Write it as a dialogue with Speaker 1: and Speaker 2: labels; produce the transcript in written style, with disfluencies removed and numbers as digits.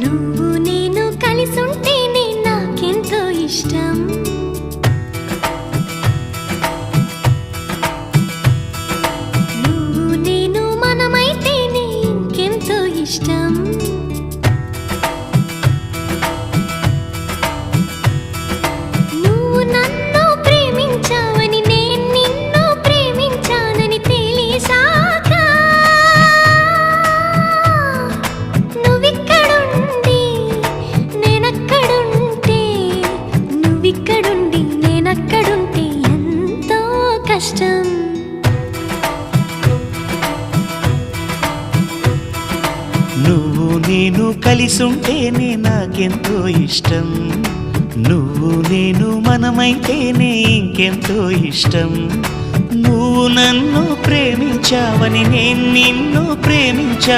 Speaker 1: నువ్వు నేను కలిసుంటేనే నాకెంతో ఇష్టం. నువ్వు నేను మనమైతేనే ఇంకెంతో ఇష్టం. నువ్వు నన్ను ప్రేమించావని నేను నిన్ను ప్రేమించానని తెలిసాక నువ్విక్కడుండి నేనక్కడుంటే నువ్విక్కడుండి నేనక్కడుంటే ఎంతో కష్టం.
Speaker 2: నువ్వు నేను కలిసుంటేనే నాకెంతో ఇష్టం. నువ్వు నేను మనమైతేనే ఇంకెంతో ఇష్టం. నువ్వు నన్ను ప్రేమించావని నేను నిన్ను ప్రేమించా